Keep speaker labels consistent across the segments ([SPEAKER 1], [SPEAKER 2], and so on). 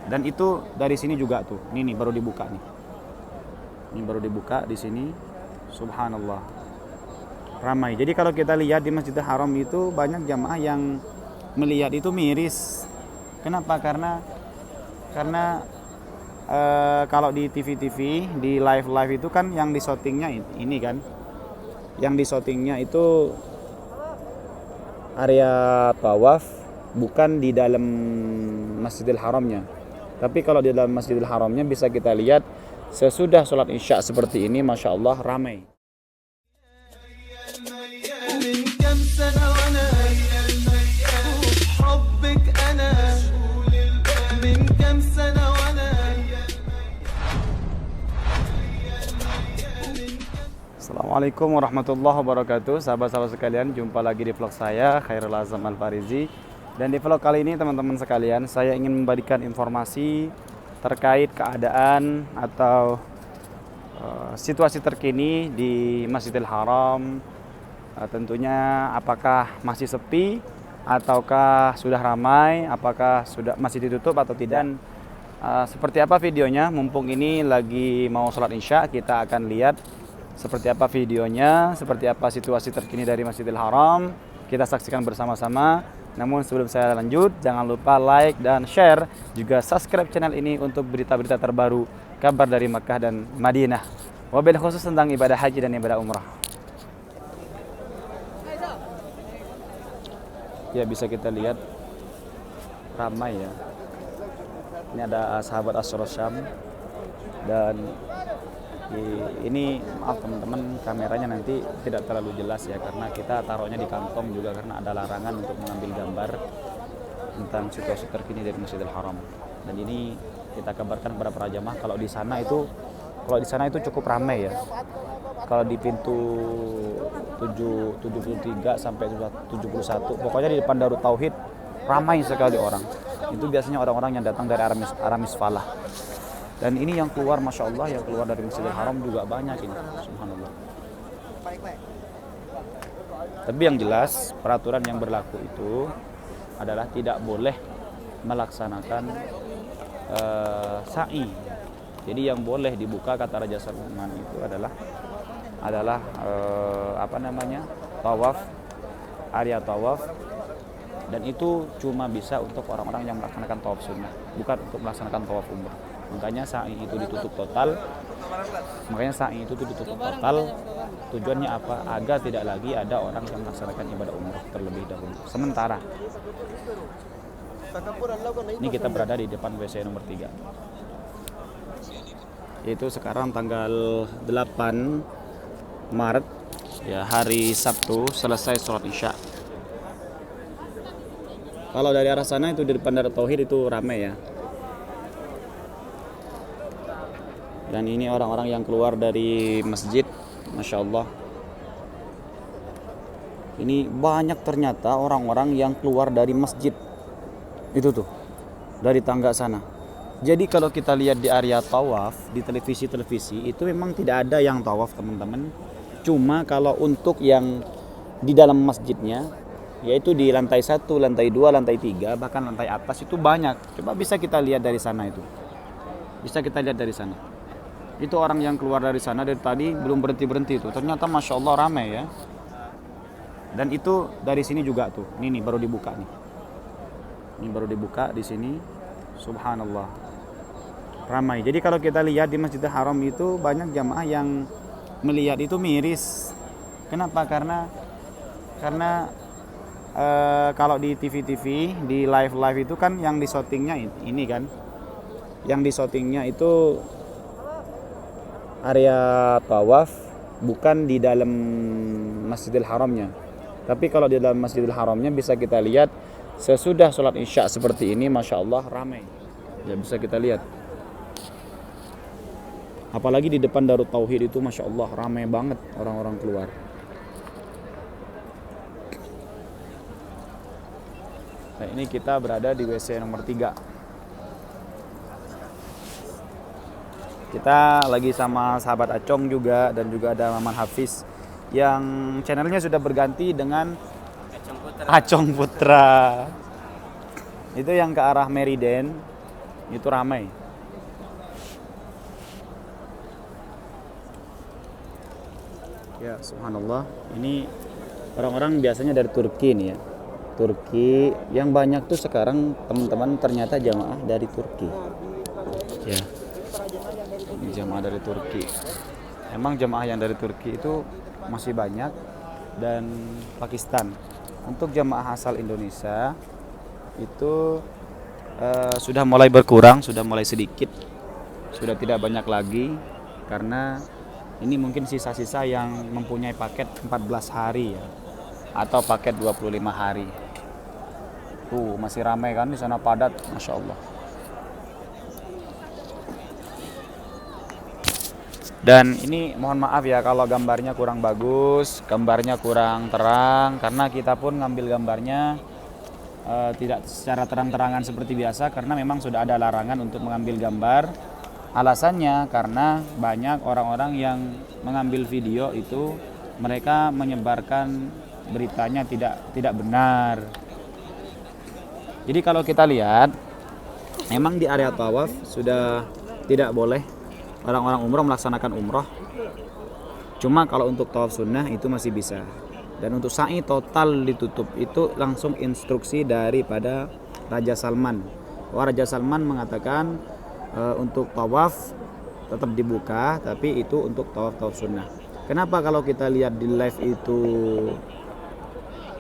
[SPEAKER 1] Dan itu dari sini juga tuh. Ini baru dibuka nih. Ini baru dibuka di sini. Subhanallah. Ramai. Jadi kalau kita lihat di Masjidil Haram itu banyak jamaah yang melihat itu miris. Kenapa? Karena kalau di TV-TV, di live-live itu kan yang di syutingnya ini kan. Yang di syutingnya itu area tawaf, bukan di dalam Masjidil Haramnya. Tapi kalau di dalam Masjidil Haramnya bisa kita lihat sesudah sholat isya seperti ini, Masya Allah ramai. Assalamualaikum warahmatullahi wabarakatuh. Sahabat-sahabat sekalian, jumpa lagi di vlog saya Khairul Azam Al-Farizi. Dan di vlog kali ini teman-teman sekalian, saya ingin memberikan informasi terkait keadaan atau situasi terkini di Masjidil Haram. Tentunya apakah masih sepi ataukah sudah ramai, apakah sudah masih ditutup atau tidak. Dan seperti apa videonya, mumpung ini lagi mau sholat isya, kita akan lihat seperti apa videonya, seperti apa situasi terkini dari Masjidil Haram. Kita saksikan bersama-sama. Namun sebelum saya lanjut, jangan lupa like dan share, juga subscribe channel ini untuk berita-berita terbaru, kabar dari Makkah dan Madinah, wabil khusus tentang ibadah haji dan ibadah umrah. Ya, bisa kita lihat ramai ya. Ini ada sahabat Asy-Syaroh Syam. Dan ini maaf teman-teman, kameranya nanti tidak terlalu jelas ya, karena kita taruhnya di kantong juga karena ada larangan untuk mengambil gambar tentang situasi terkini dari Masjidil Haram. Dan ini kita kabarkan kepada para jamaah kalau di sana itu cukup ramai ya. Kalau di pintu 73 sampai 71, pokoknya di depan Darut Tauhid ramai sekali orang. Itu biasanya orang-orang yang datang dari Aramis Falah. Dan ini yang keluar, Masya Allah, yang keluar dari Masjidil Haram juga banyak ini, subhanallah. Tapi yang jelas, peraturan yang berlaku itu adalah tidak boleh melaksanakan sa'i. Jadi yang boleh dibuka, kata Raja Salman, itu adalah tawaf, area tawaf. Dan itu cuma bisa untuk orang-orang yang melaksanakan tawaf sunnah, bukan untuk melaksanakan tawaf umrah. Makanya sa'i itu ditutup total. Tujuannya apa? Agar tidak lagi ada orang yang melaksanakan ibadah umrah terlebih dahulu. Sementara ini kita berada di depan WC nomor 3. Yaitu sekarang tanggal 8 Maret ya, hari Sabtu, selesai sholat isya. Kalau dari arah sana itu di depan Darut Tauhid itu ramai ya. Dan ini orang-orang yang keluar dari masjid, Masya Allah. Ini banyak ternyata orang-orang yang keluar dari masjid. Itu tuh, dari tangga sana. Jadi kalau kita lihat di area tawaf, di televisi-televisi, itu memang tidak ada yang tawaf teman-teman. Cuma kalau untuk yang di dalam masjidnya, yaitu di lantai 1, lantai 2, lantai 3, bahkan lantai atas itu banyak. Coba bisa kita lihat dari sana itu. Bisa kita lihat dari sana. Itu orang yang keluar dari sana dari tadi belum berhenti-berhenti itu. Ternyata Masya Allah ramai ya. Dan itu dari sini juga tuh. Ini baru dibuka nih. Ini baru dibuka di sini. Subhanallah. Ramai. Jadi kalau kita lihat di Masjidil Haram itu banyak jamaah yang melihat itu miris. Kenapa? Karena kalau di TV-TV, di live-live itu kan yang di syutingnya ini kan. Yang di syutingnya itu area tawaf, bukan di dalam Masjidil Haramnya. Tapi kalau di dalam Masjidil Haramnya bisa kita lihat sesudah sholat isya seperti ini, Masya Allah ramai. Ya, bisa kita lihat. Apalagi di depan Darut Tauhid itu, Masya Allah ramai banget orang-orang keluar. Nah, ini kita berada di WC nomor 3. Kita lagi sama sahabat Acong juga, dan juga ada Maman Hafiz yang channelnya sudah berganti dengan Acong Putra. Itu yang ke arah Meriden. itu ramai. Ya, subhanallah. Ini orang-orang biasanya dari Turki nih ya. Turki yang banyak tuh sekarang teman-teman ternyata jamaah dari Turki. Ya. Ini jamaah dari Turki. Emang jamaah yang dari Turki itu masih banyak dan Pakistan. Untuk jamaah asal Indonesia itu sudah mulai berkurang, sudah mulai sedikit, sudah tidak banyak lagi karena ini mungkin sisa-sisa yang mempunyai paket 14 hari ya, atau paket 25 hari. Tuh masih ramai kan di sana, padat, masya Allah. Dan ini mohon maaf ya kalau gambarnya kurang bagus, gambarnya kurang terang, karena kita pun ngambil gambarnya tidak secara terang-terangan seperti biasa, karena memang sudah ada larangan untuk mengambil gambar. Alasannya karena banyak orang-orang yang mengambil video itu mereka menyebarkan beritanya tidak benar. Jadi kalau kita lihat, memang di area tawaf sudah tidak boleh orang-orang umroh melaksanakan umroh. Cuma kalau untuk tawaf sunnah itu masih bisa. Dan untuk sa'i total ditutup, itu langsung instruksi daripada Raja Salman. Raja Salman mengatakan untuk tawaf tetap dibuka, tapi itu untuk tawaf sunnah. Kenapa kalau kita lihat di live itu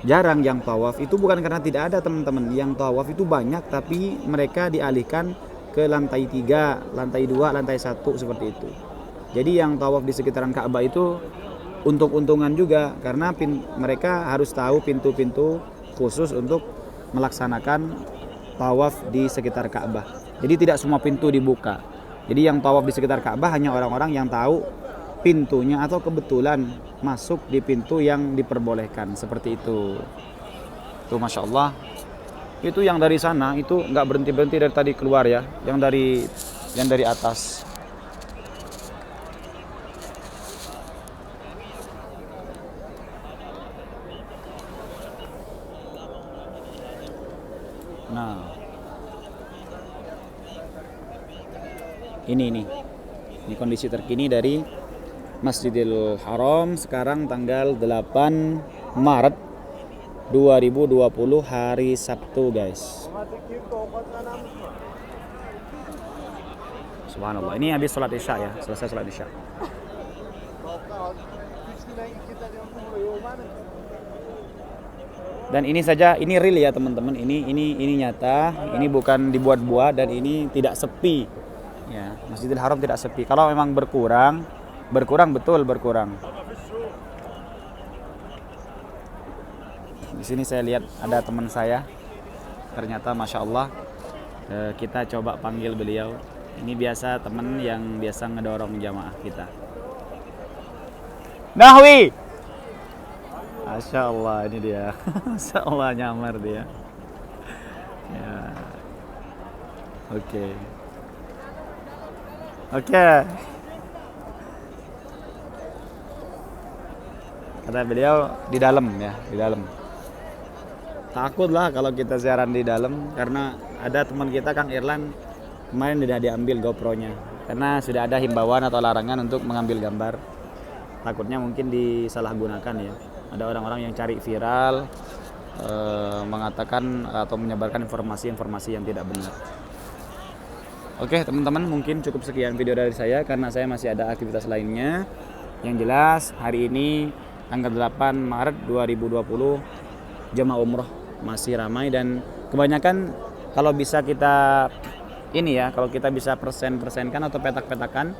[SPEAKER 1] jarang yang tawaf? Itu bukan karena tidak ada teman-teman, yang tawaf itu banyak, tapi mereka dialihkan ke lantai 3, lantai 2, lantai 1 seperti itu. Jadi yang tawaf di sekitaran Ka'bah itu untung-untungan juga, karena mereka harus tahu pintu-pintu khusus untuk melaksanakan tawaf di sekitar Ka'bah. Jadi tidak semua pintu dibuka. Jadi yang tawaf di sekitar Ka'bah hanya orang-orang yang tahu pintunya atau kebetulan masuk di pintu yang diperbolehkan, seperti itu. Tuh masya Allah. Itu yang dari sana itu nggak berhenti dari tadi keluar ya, yang dari atas. Nah, ini kondisi terkini dari Masjidil Haram sekarang tanggal 8 Maret 2020 hari Sabtu, guys. Subhanallah. Ini habis sholat Isya ya, selesai sholat Isya. Dan ini saja, ini real ya teman-teman. Ini nyata, ini bukan dibuat-buat, dan ini tidak sepi. Ya, Masjidil Haram tidak sepi. Kalau memang berkurang betul berkurang. Di sini saya lihat ada teman saya. Ternyata masya Allah, kita coba panggil beliau. Ini biasa teman yang biasa ngedorong jamaah kita. Nahwi. Masya Allah, ini dia. Masya Allah, nyamar dia. Ya. Oke. Kata beliau di dalam ya, di dalam. Takutlah kalau kita siaran di dalam, karena ada teman kita Kang Irlan kemarin tidak diambil GoPro-nya karena sudah ada himbauan atau larangan untuk mengambil gambar. Takutnya mungkin disalahgunakan ya. Ada orang-orang yang cari viral, mengatakan atau menyebarkan informasi-informasi yang tidak benar. Oke teman-teman, mungkin cukup sekian video dari saya karena saya masih ada aktivitas lainnya. Yang jelas hari ini tanggal 8 Maret 2020 jemaah umroh masih ramai, dan kebanyakan kalau bisa kita kalau kita bisa persenkan atau petak-petakan,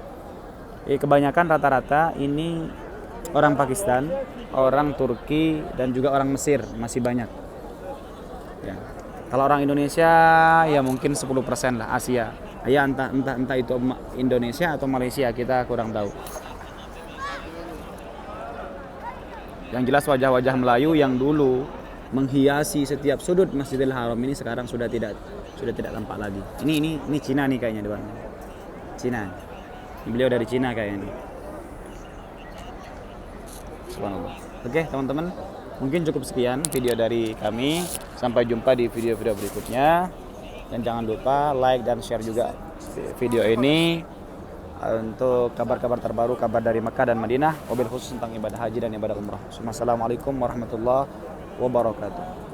[SPEAKER 1] kebanyakan rata-rata ini orang Pakistan, orang Turki, dan juga orang Mesir masih banyak. Ya. Kalau orang Indonesia ya mungkin 10% lah, Asia. Ya entah itu Indonesia atau Malaysia, kita kurang tahu. Yang jelas wajah-wajah Melayu yang dulu menghiasi setiap sudut Masjidil Haram ini sekarang sudah tidak tampak lagi. Ini Cina nih kayaknya depan. Cina. Beliau dari Cina kayaknya. Subhanallah. Oke teman-teman, mungkin cukup sekian video dari kami. Sampai jumpa di video-video berikutnya. Dan jangan lupa like dan share juga video ini untuk kabar-kabar terbaru, kabar dari Mekah dan Madinah, wabil khusus tentang ibadah haji dan ibadah umrah. Assalamualaikum warahmatullahi wabarakatuh.